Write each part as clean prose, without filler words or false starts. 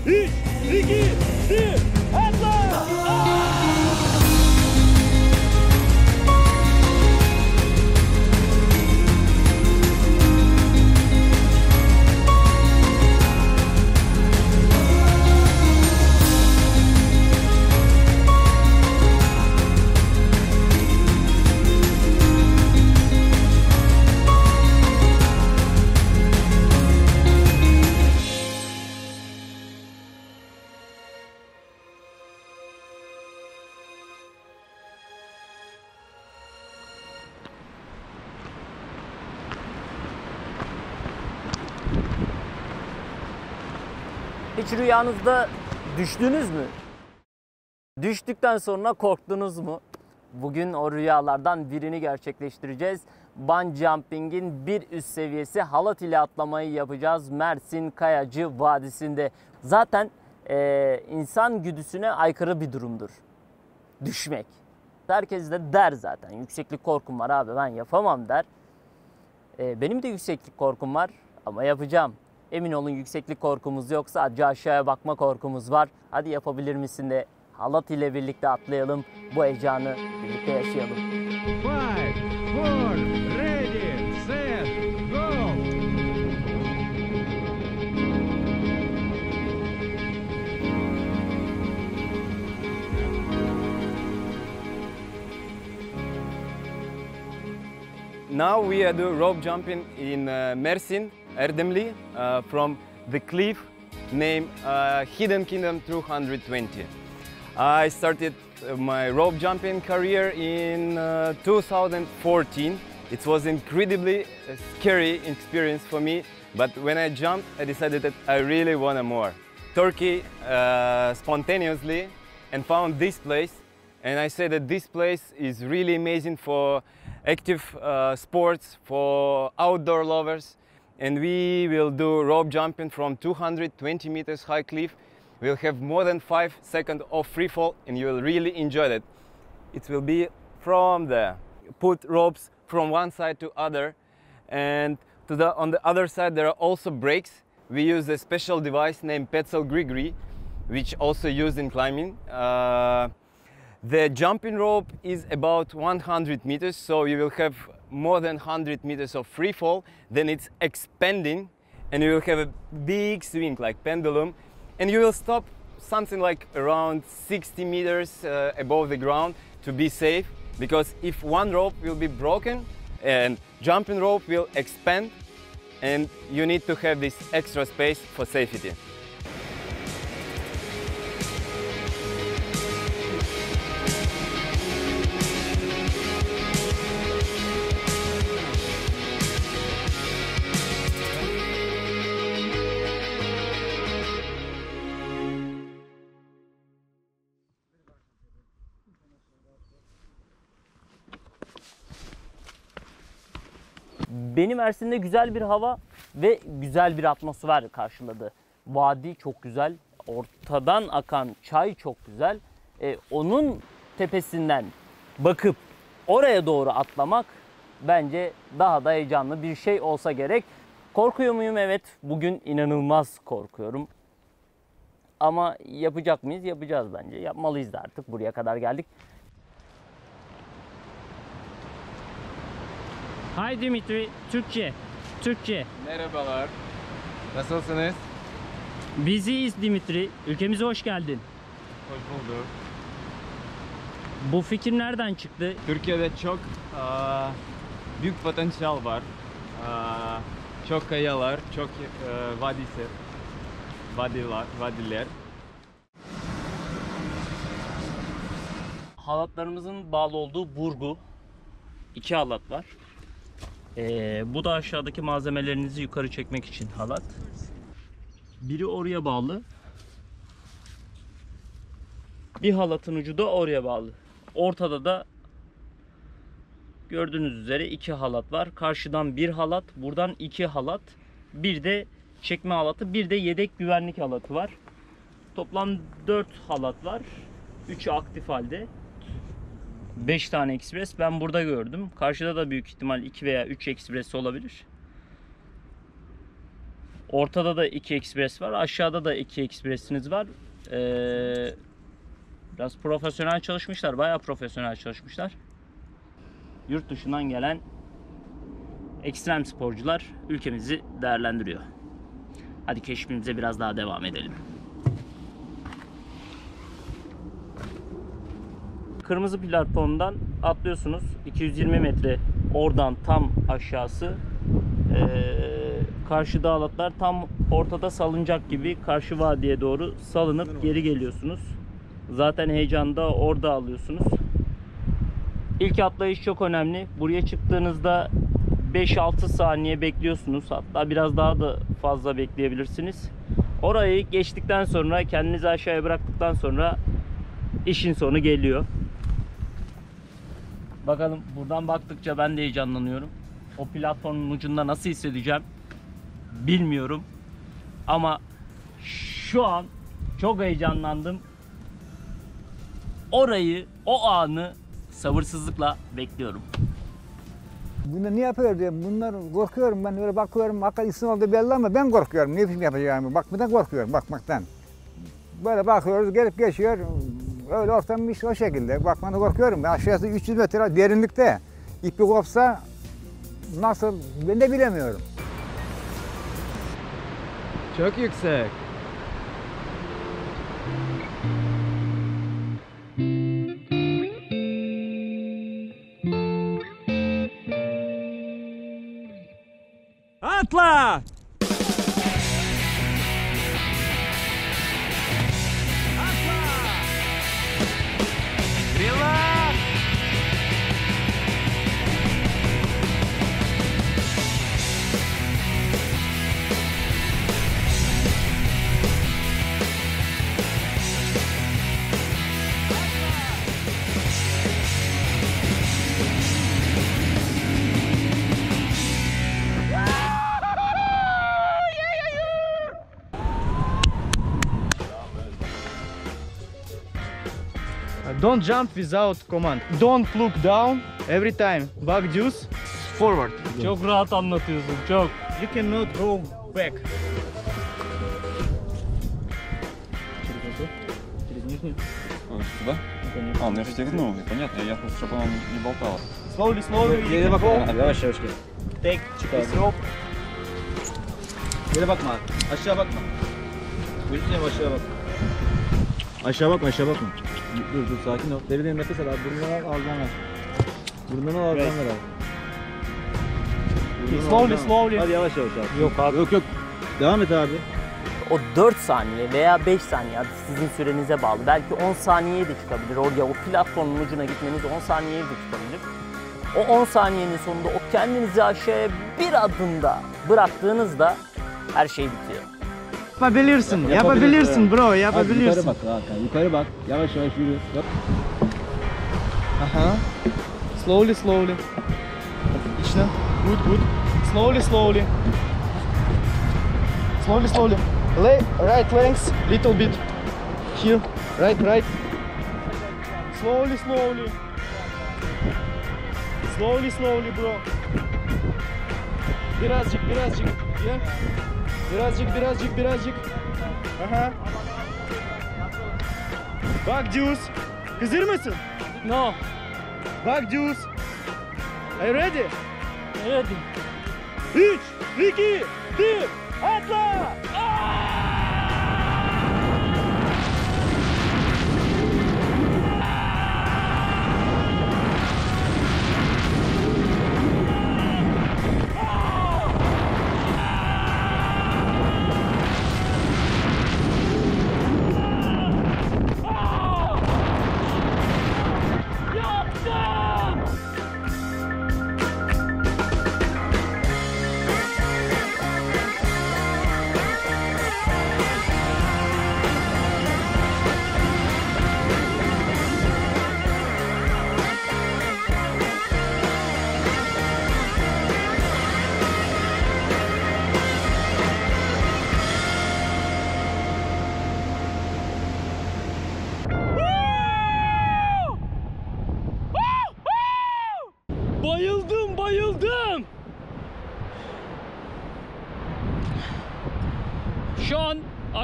3, 2, 1, atla! Hiç rüyanızda düştünüz mü? Düştükten sonra korktunuz mu? Bugün o rüyalardan birini gerçekleştireceğiz. Bungee jumping'in bir üst seviyesi halat ile atlamayı yapacağız Mersin Kayacı Vadisi'nde. Zaten insan güdüsüne aykırı bir durumdur düşmek. Herkes de der zaten, yükseklik korkum var abi, ben yapamam der. Benim de yükseklik korkum var ama yapacağım. Emin olun yükseklik korkumuz yok, sadece aşağıya bakma korkumuz var. Hadi yapabilir misin de halat ile birlikte atlayalım, bu heyecanı birlikte yaşayalım. 5, 4, ready, set, go! Now we do rope jumping in Mersin, Erdemli, from the cliff named Hidden Kingdom 220. I started my rope jumping career in 2014. It was incredibly scary experience for me, but when I jumped, I decided that I really wanted more. Turkey spontaneously and found this place, and I said that this place is really amazing for active sports, for outdoor lovers, and we will do rope jumping from 220 meters high cliff. We'll have more than 5 seconds of free fall, and you will really enjoy it. It will be from there. Put ropes from one side to other, and on the other side there are also brakes. We use a special device named Petzl Grigri, which also used in climbing. The jumping rope is about 100 meters, so you will have more than 100 meters of free fall. Then it's expanding, and you will have a big swing like pendulum, and you will stop something like around 60 meters above the ground to be safe, because if one rope will be broken and jumping rope will expand, and you need to have this extra space for safety. Beni Mersin'de güzel bir hava ve güzel bir atmosfer karşıladı. Vadi çok güzel, ortadan akan çay çok güzel. Onun tepesinden bakıp oraya doğru atlamak bence daha da heyecanlı bir şey olsa gerek. Korkuyor muyum? Evet, bugün inanılmaz korkuyorum. Ama yapacak mıyız? Yapacağız bence. Yapmalıyız da artık, buraya kadar geldik. Hi Dimitri, Türkçe. Türkçe. Merhabalar. Nasılsınız? Biz iyiyiz Dimitri. Ülkemize hoş geldin. Hoş bulduk. Bu fikir nereden çıktı? Türkiye'de çok büyük potansiyel var. Çok kayalar, çok vadiler. Halatlarımızın bağlı olduğu burgu. 2 halat var. Bu da aşağıdaki malzemelerinizi yukarı çekmek için halat. Biri oraya bağlı. Bir halatın ucu da oraya bağlı. Ortada da gördüğünüz üzere 2 halat var. Karşıdan 1 halat, buradan 2 halat. Bir de çekme halatı, bir de yedek güvenlik halatı var. Toplam 4 halat var. 3'ü aktif halde. 5 tane ekspres ben burada gördüm. Karşıda da büyük ihtimal 2 veya 3 ekspres olabilir. Ortada da 2 ekspres var. Aşağıda da 2 ekspresiniz var. Biraz profesyonel çalışmışlar. Bayağı profesyonel çalışmışlar. Yurt dışından gelen ekstrem sporcular ülkemizi değerlendiriyor. Hadi keşfimize biraz daha devam edelim. Kırmızı platformdan atlıyorsunuz. 220 metre oradan tam aşağısı. Karşı dağlıklar, tam ortada salıncak gibi karşı vadiye doğru salınıp geri geliyorsunuz. Zaten heyecanı da orada alıyorsunuz. İlk atlayış çok önemli. Buraya çıktığınızda 5-6 saniye bekliyorsunuz. Hatta biraz daha da fazla bekleyebilirsiniz. Orayı geçtikten sonra, kendinizi aşağıya bıraktıktan sonra işin sonu geliyor. Bakalım, buradan baktıkça ben de heyecanlanıyorum. O platformun ucunda nasıl hissedeceğim bilmiyorum. Ama şu an çok heyecanlandım. Orayı, o anı sabırsızlıkla bekliyorum. Bunlar ne yapıyor diye, bunlar korkuyorum, ben öyle bakıyorum, hakikaten isim oldu belli ama ben korkuyorum, ne film yapacağımı, bakmadan korkuyorum, bakmaktan. Böyle bakıyoruz, gelip geçiyor, öyle ortam işte o şekilde, bakmadan korkuyorum. Ben aşağısı 300 metre derinlikte, ipi kopsa nasıl, ben de bilemiyorum. Çok yüksek. Atla! Relax! Don't jump without command. Don't look down every time. Back juice forward. Çok rahat anlatıyorsun, çok. You cannot go back. Сюда? А, ну я же тебе ну, понятно, я просто, чтобы она не болтала. Slowly, slowly. Geri bakma. Yavaş yavaş gel. Take this rope. Geri bakma. Aşağı bakma. Gözünle aşağı bak. Aşağı bakma, aşağı bakma. Dur dur, sakin ol. Deriden nefes al abi. Burnundan al, ağzından al. Burnundan al, ağzından al. Burnundan Slowly, ağzından al. slowly. Hadi yavaş yavaş abi. Yok abi. Yok yok. Devam et abi. O 4 saniye veya 5 saniye, sizin sürenize bağlı. Belki 10 saniyeye de çıkabilir. Oraya, o platformun ucuna gitmeniz 10 saniyeye de çıkabilir. O 10 saniyenin sonunda o kendinizi aşağıya bir adımda bıraktığınızda her şey bitiyor. Yapabilirsin, yapabilirsin bro, Hadi yukarı yapabilirsin. bak Hakan. Yukarı bak. Yavaş yavaş yürü. Bak. Aha. Slowly, slowly. İçine. Good, good. Slowly, slowly. Slowly, slowly. Right legs, little bit. Here. Right, right. Slowly, slowly. Slowly, slowly bro. Birazcık, birazcık. Yeah. Birazcık, birazcık, birazcık. Aha. Bak Juice. Hazır mısın? No. Bak Juice. Are you ready? Ready. 3, 2, 1, atla!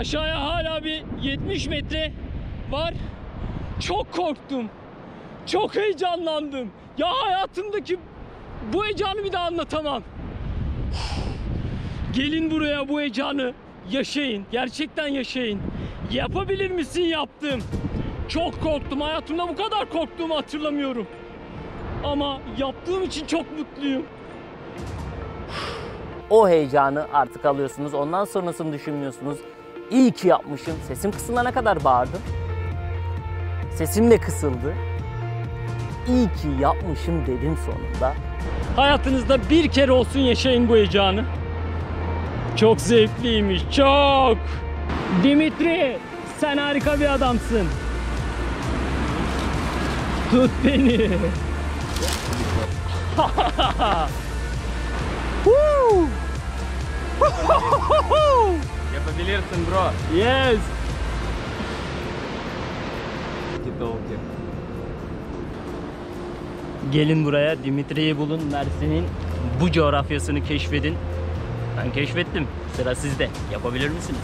Aşağıya hala bir 70 metre var. Çok korktum. Çok heyecanlandım. Ya hayatımdaki bu heyecanı bir daha anlatamam. Gelin buraya, bu heyecanı yaşayın. Gerçekten yaşayın. Yapabilir misin? Yaptım. Çok korktum. Hayatımda bu kadar korktuğumu hatırlamıyorum. Ama yaptığım için çok mutluyum. O heyecanı artık alıyorsunuz. Ondan sonrasını düşünmüyorsunuz. İyi ki yapmışım. Sesim kısılana kadar bağırdım. Sesim de kısıldı. İyi ki yapmışım dedim sonunda. Hayatınızda bir kere olsun yaşayın bu heyecanı. Çok zevkliymiş, çok. Dimitri, sen harika bir adamsın. Tut beni. Yapabilirsin bro. Yes. Gelin buraya, Dimitri'yi bulun, Mersin'in bu coğrafyasını keşfedin. Ben keşfettim. Sıra sizde. Yapabilir misiniz?